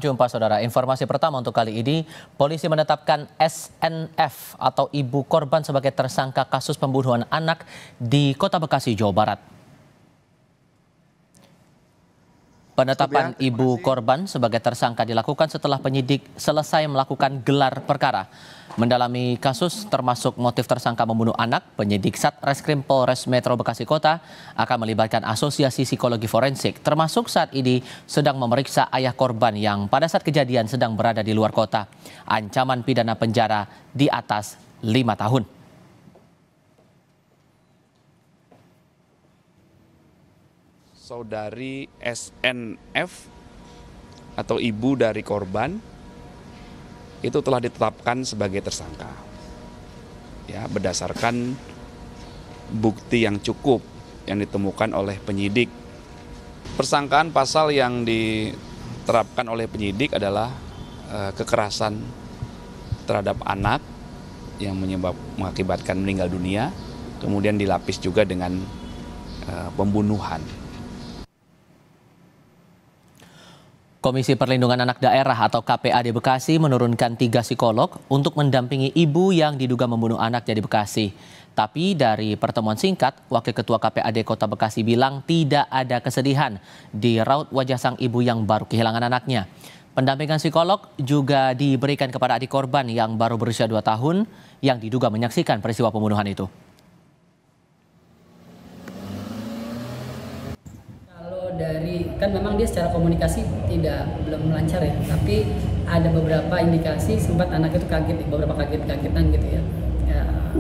Jumpa saudara, informasi pertama untuk kali ini, polisi menetapkan SNF atau ibu korban sebagai tersangka kasus pembunuhan anak di Kota Bekasi, Jawa Barat. Penetapan ibu korban sebagai tersangka dilakukan setelah penyidik selesai melakukan gelar perkara. Mendalami kasus termasuk motif tersangka membunuh anak, penyidik Satreskrim Polres Metro Bekasi Kota akan melibatkan asosiasi psikologi forensik, termasuk saat ini sedang memeriksa ayah korban yang pada saat kejadian sedang berada di luar kota. Ancaman pidana penjara di atas 5 tahun. Saudari SNF atau ibu dari korban itu telah ditetapkan sebagai tersangka, ya, berdasarkan bukti yang cukup yang ditemukan oleh penyidik. Persangkaan pasal yang diterapkan oleh penyidik adalah kekerasan terhadap anak yang mengakibatkan meninggal dunia, kemudian dilapis juga dengan pembunuhan. Komisi Perlindungan Anak Daerah atau KPAD Bekasi menurunkan 3 psikolog untuk mendampingi ibu yang diduga membunuh anaknya di Bekasi. Tapi dari pertemuan singkat, Wakil Ketua KPAD Kota Bekasi bilang tidak ada kesedihan di raut wajah sang ibu yang baru kehilangan anaknya. Pendampingan psikolog juga diberikan kepada adik korban yang baru berusia 2 tahun yang diduga menyaksikan peristiwa pembunuhan itu. Kan memang dia secara komunikasi belum lancar ya, tapi ada beberapa indikasi sempat anak itu kaget, beberapa kagetan gitu ya,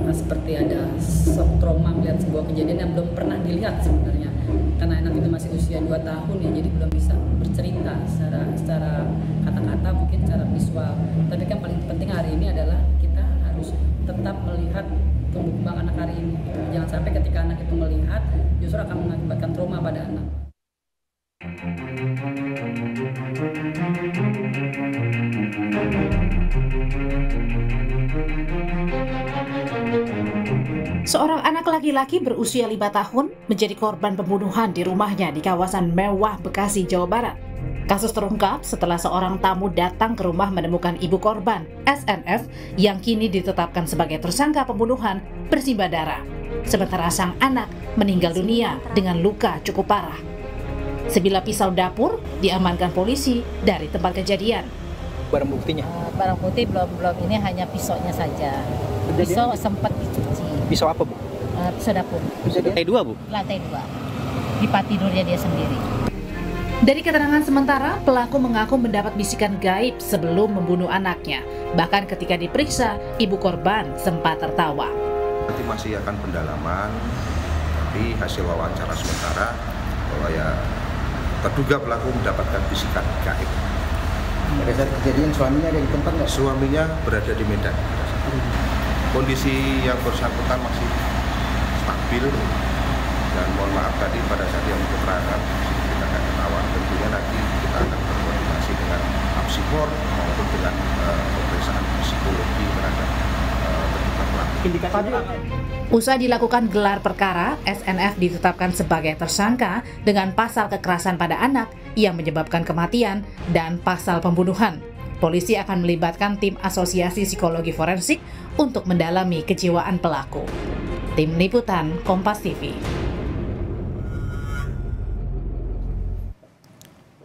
seperti ada shock trauma melihat sebuah kejadian yang belum pernah dilihat sebenarnya, karena anak itu masih usia 2 tahun ya, jadi belum bisa bercerita secara kata-kata, mungkin secara visual. Tapi kan paling penting hari ini adalah kita harus tetap melihat tumbuh kembang anak hari ini, jangan sampai ketika anak itu melihat justru akan mengakibatkan trauma pada anak. Seorang anak laki-laki berusia 5 tahun menjadi korban pembunuhan di rumahnya di kawasan Mewah, Bekasi, Jawa Barat. Kasus terungkap setelah seorang tamu datang ke rumah menemukan ibu korban, SNF, yang kini ditetapkan sebagai tersangka pembunuhan bersimbah darah. Sementara sang anak meninggal dunia dengan luka cukup parah. Sebilah pisau dapur diamankan polisi dari tempat kejadian. Barang buktinya? Barang bukti belum ini hanya pisaunya saja. Pisau sempat dicuci. Pisau apa, Bu? Pisau dapur. Pisau lantai 2, Bu? Lantai 2. Di tempat tidurnya dia sendiri. Dari keterangan sementara, pelaku mengaku mendapat bisikan gaib sebelum membunuh anaknya. Bahkan ketika diperiksa, ibu korban sempat tertawa. Nanti masih akan pendalaman, tapi hasil wawancara sementara bahwa ya terduga pelaku mendapatkan bisikan gaib. Pada saat kejadian suaminya ada di tempat nggak? Suaminya berada di Medan. Kondisi yang bersangkutan masih stabil dan mohon maaf tadi pada saat yang keterangan kita akan ketahuan. Tentunya nanti kita akan berkoordinasi dengan apsikor maupun dengan pemeriksaan psikologi terhadap terduga pelaku. Usai dilakukan gelar perkara, SNF ditetapkan sebagai tersangka dengan pasal kekerasan pada anak yang menyebabkan kematian dan pasal pembunuhan. Polisi akan melibatkan tim asosiasi psikologi forensik untuk mendalami kejiwaan pelaku. Tim Liputan Kompas TV.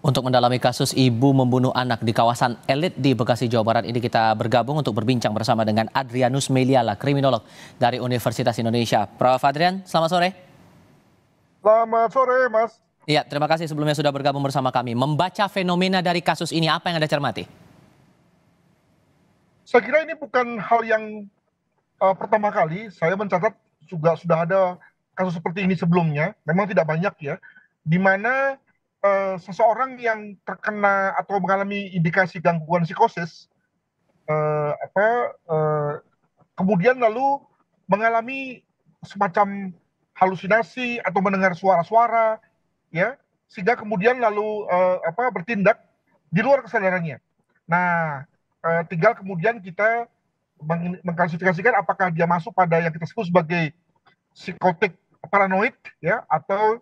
Untuk mendalami kasus ibu membunuh anak di kawasan elit di Bekasi, Jawa Barat ini kita bergabung untuk berbincang bersama dengan Adrianus Meliala, kriminolog dari Universitas Indonesia. Prof. Adrian, selamat sore. Selamat sore, Mas. Iya, terima kasih sebelumnya sudah bergabung bersama kami. Membaca fenomena dari kasus ini, apa yang Anda cermati? Saya kira ini bukan hal yang pertama kali. Saya mencatat juga sudah ada kasus seperti ini sebelumnya. Memang tidak banyak ya, di mana seseorang yang terkena atau mengalami indikasi gangguan psikosis, kemudian lalu mengalami semacam halusinasi atau mendengar suara-suara, ya, sehingga kemudian lalu bertindak di luar kesadarannya. Nah, tinggal kemudian kita mengklasifikasikan apakah dia masuk pada yang kita sebut sebagai psikotik paranoid, ya, atau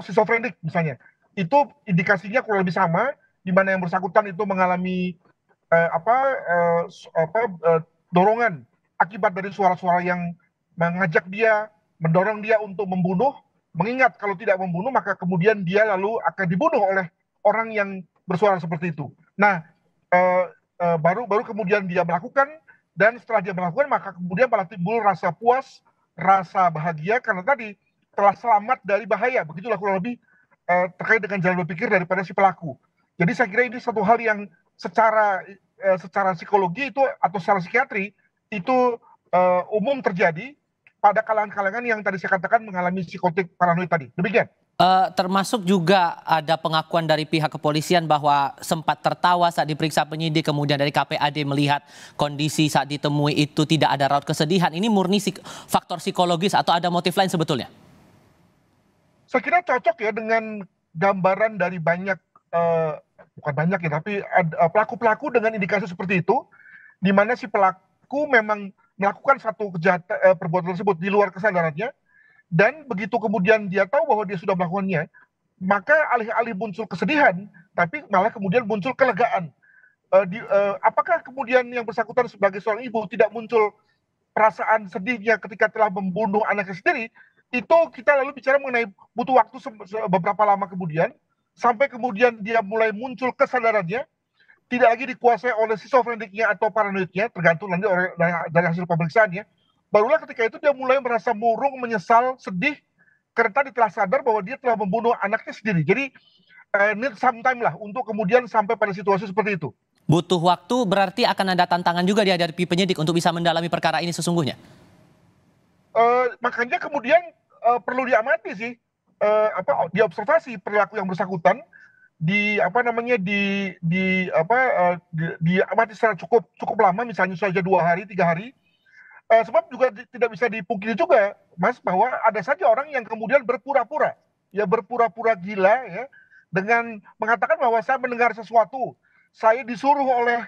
skizofrenik misalnya. Itu indikasinya kurang lebih sama, di mana yang bersangkutan itu mengalami dorongan akibat dari suara-suara yang mengajak dia, mendorong dia untuk membunuh, mengingat kalau tidak membunuh maka kemudian dia lalu akan dibunuh oleh orang yang bersuara seperti itu. Nah, baru kemudian dia melakukan, dan setelah dia melakukan maka kemudian malah timbul rasa puas, rasa bahagia karena tadi telah selamat dari bahaya. Begitulah kurang lebih terkait dengan jalan berpikir daripada si pelaku. Jadi saya kira ini satu hal yang secara psikologi itu atau secara psikiatri itu umum terjadi pada kalangan-kalangan yang tadi saya katakan mengalami psikotik paranoid tadi. Demikian. Termasuk juga ada pengakuan dari pihak kepolisian bahwa sempat tertawa saat diperiksa penyidik, kemudian dari KPAD melihat kondisi saat ditemui itu tidak ada raut kesedihan. Ini murni faktor psikologis atau ada motif lain sebetulnya? Saya kira cocok ya dengan gambaran dari banyak, bukan banyak ya, tapi pelaku-pelaku dengan indikasi seperti itu, di mana si pelaku memang melakukan satu perbuatan tersebut di luar kesadarannya, dan begitu kemudian dia tahu bahwa dia sudah melakukannya, maka alih-alih muncul kesedihan, tapi malah kemudian muncul kelegaan. Apakah kemudian yang bersangkutan sebagai seorang ibu tidak muncul perasaan sedihnya ketika telah membunuh anaknya sendiri? Itu kita lalu bicara mengenai butuh waktu beberapa lama kemudian, sampai kemudian dia mulai muncul kesadarannya, tidak lagi dikuasai oleh schizofreniknya atau paranoidnya, tergantung nanti dari hasil pemeriksaannya. Barulah ketika itu dia mulai merasa murung, menyesal, sedih, karena tadi telah sadar bahwa dia telah membunuh anaknya sendiri. Jadi need some time lah untuk kemudian sampai pada situasi seperti itu. Butuh waktu berarti akan ada tantangan juga dihadapi penyidik untuk bisa mendalami perkara ini sesungguhnya. Makanya kemudian perlu diamati sih, diobservasi perilaku yang bersangkutan, diamati secara cukup lama, misalnya saja 2 hari, 3 hari. Sebab juga tidak bisa dipungkiri juga, Mas, bahwa ada saja orang yang kemudian berpura-pura gila ya, dengan mengatakan bahwa saya mendengar sesuatu, saya disuruh oleh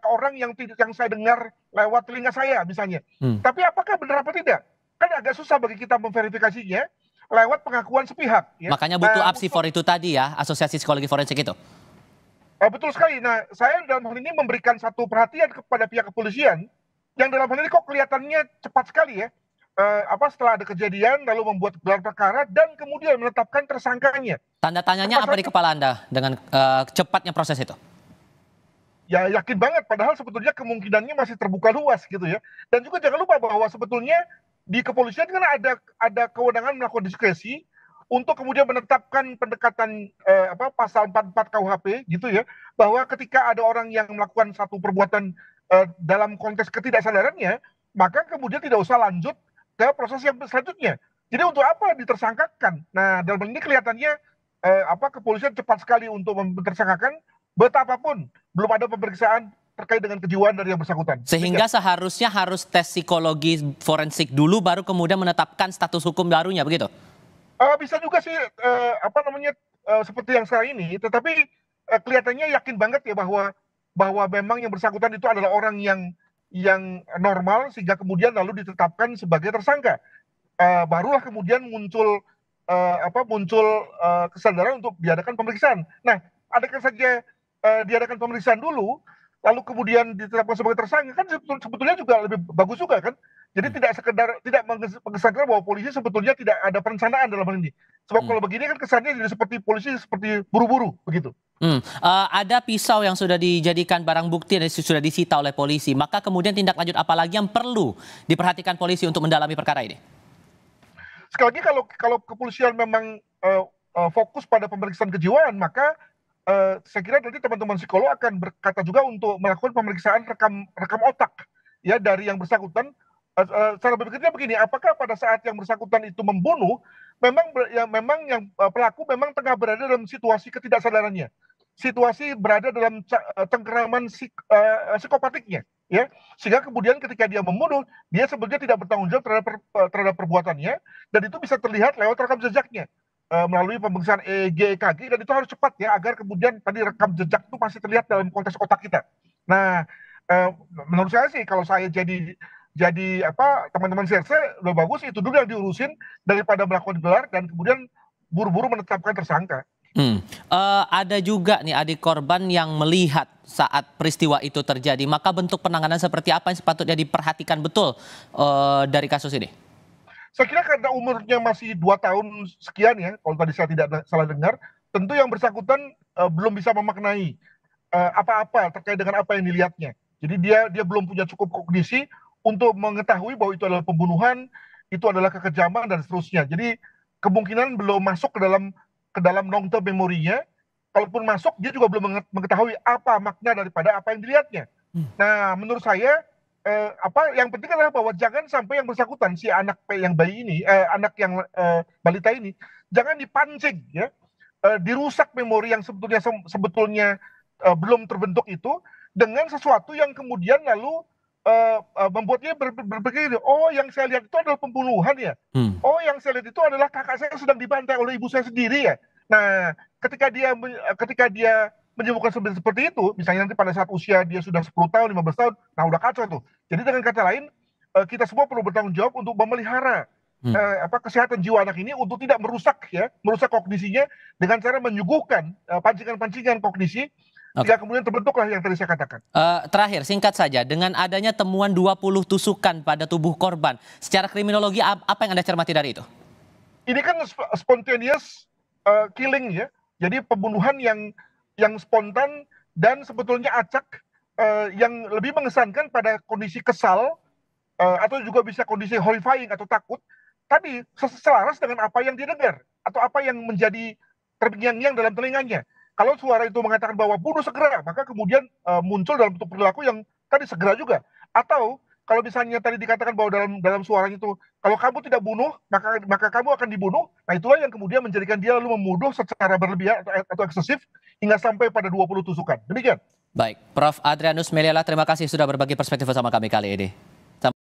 orang yang saya dengar lewat telinga saya misalnya. Tapi apakah benar apa tidak? Kan agak susah bagi kita memverifikasinya lewat pengakuan sepihak. Ya. Makanya butuh apsifor itu tadi ya, Asosiasi Psikologi Forensik itu. Betul sekali. Nah, saya dalam hal ini memberikan satu perhatian kepada pihak kepolisian, yang dalam hal ini kok kelihatannya cepat sekali ya. Setelah ada kejadian lalu membuat gelar perkara dan kemudian menetapkan tersangkanya. Tanda tanyanya apa di kepala Anda dengan cepatnya proses itu? Ya yakin banget, padahal sebetulnya kemungkinannya masih terbuka luas gitu ya. Dan juga jangan lupa bahwa sebetulnya di kepolisian kan ada kewenangan melakukan diskresi untuk kemudian menetapkan pendekatan pasal 44 KUHP gitu ya, bahwa ketika ada orang yang melakukan satu perbuatan dalam konteks ketidaksadarannya, maka kemudian tidak usah lanjut ke proses yang selanjutnya. Jadi untuk apa ditersangkakan? Nah, dalam hal ini kelihatannya kepolisian cepat sekali untuk mentersangkakan, betapapun belum ada pemeriksaan terkait dengan kejiwaan dari yang bersangkutan. Sehingga seharusnya harus tes psikologi forensik dulu baru kemudian menetapkan status hukum barunya, begitu? Bisa juga sih seperti yang sekarang ini, tetapi kelihatannya yakin banget ya bahwa memang yang bersangkutan itu adalah orang yang normal sehingga kemudian lalu ditetapkan sebagai tersangka. Barulah kemudian muncul kesadaran untuk diadakan pemeriksaan. Nah, adakan saja diadakan pemeriksaan dulu, lalu kemudian ditetapkan sebagai tersangka, kan sebetulnya juga lebih bagus juga kan. Jadi tidak mengesankan bahwa polisi sebetulnya tidak ada perencanaan dalam hal ini. Sebab kalau begini kan kesannya jadi seperti polisi seperti buru-buru begitu. Ada pisau yang sudah dijadikan barang bukti dan sudah disita oleh polisi. Maka kemudian tindak lanjut apa lagi yang perlu diperhatikan polisi untuk mendalami perkara ini? Sekali lagi kalau kepolisian memang fokus pada pemeriksaan kejiwaan, maka saya kira nanti teman-teman psikolog akan berkata juga untuk melakukan pemeriksaan rekam otak ya dari yang bersangkutan. Cara berpikirnya begini, apakah pada saat yang bersangkutan itu membunuh, memang yang pelaku memang tengah berada dalam situasi ketidaksadarannya, situasi berada dalam cengkeraman psikopatiknya, ya, sehingga kemudian ketika dia membunuh, dia sebetulnya tidak bertanggung jawab terhadap perbuatannya, dan itu bisa terlihat lewat rekam jejaknya melalui pemeriksaan EEG, EKG, dan itu harus cepat ya agar kemudian tadi rekam jejak itu masih terlihat dalam konteks otak kita. Nah, menurut saya sih kalau saya jadi teman-teman serse lebih bagus itu dulu yang diurusin daripada melakukan gelar dan kemudian buru-buru menetapkan tersangka. Ada juga nih adik korban yang melihat saat peristiwa itu terjadi, maka bentuk penanganan seperti apa yang sepatutnya diperhatikan betul dari kasus ini? Saya kira karena umurnya masih 2 tahun sekian ya, kalau tadi saya tidak salah dengar, tentu yang bersangkutan belum bisa memaknai apa-apa terkait dengan apa yang dilihatnya. Jadi dia belum punya cukup kognisi untuk mengetahui bahwa itu adalah pembunuhan, itu adalah kekejaman dan seterusnya. Jadi kemungkinan belum masuk ke dalam long term memorinya. Kalaupun masuk, dia juga belum mengetahui apa makna daripada apa yang dilihatnya. Nah, menurut saya yang penting adalah bahwa jangan sampai yang bersangkutan si anak yang bayi ini, anak yang balita ini, jangan dipancing ya, dirusak memori yang sebetulnya belum terbentuk itu dengan sesuatu yang kemudian lalu membuatnya berpikir, oh yang saya lihat itu adalah pembunuhan ya, oh yang saya lihat itu adalah kakak saya sedang dibantai oleh ibu saya sendiri ya. Nah, ketika dia menyebutkan seperti itu, misalnya nanti pada saat usia dia sudah 10 tahun, 15 tahun, nah udah kacau tuh. Jadi dengan kata lain, kita semua perlu bertanggung jawab untuk memelihara kesehatan jiwa anak ini untuk tidak merusak kognisinya dengan cara menyuguhkan pancingan-pancingan kognisi, sehingga kemudian terbentuklah yang tadi saya katakan. Terakhir, singkat saja, dengan adanya temuan 20 tusukan pada tubuh korban, secara kriminologi apa yang Anda cermati dari itu? Ini kan spontaneous killing ya, jadi pembunuhan yang spontan dan sebetulnya acak, yang lebih mengesankan pada kondisi kesal atau juga bisa kondisi horrifying atau takut. Tadi selaras dengan apa yang didengar atau apa yang menjadi terngiang-ngiang dalam telinganya. Kalau suara itu mengatakan bahwa bunuh segera, maka kemudian muncul dalam bentuk perilaku yang tadi segera juga. Atau kalau misalnya tadi dikatakan bahwa dalam suaranya itu, kalau kamu tidak bunuh, maka kamu akan dibunuh. Nah, itulah yang kemudian menjadikan dia lalu memuduh secara berlebihan atau eksesif hingga sampai pada 20 tusukan. Demikian. Baik, Prof. Adrianus Meliala, terima kasih sudah berbagi perspektif bersama kami kali ini.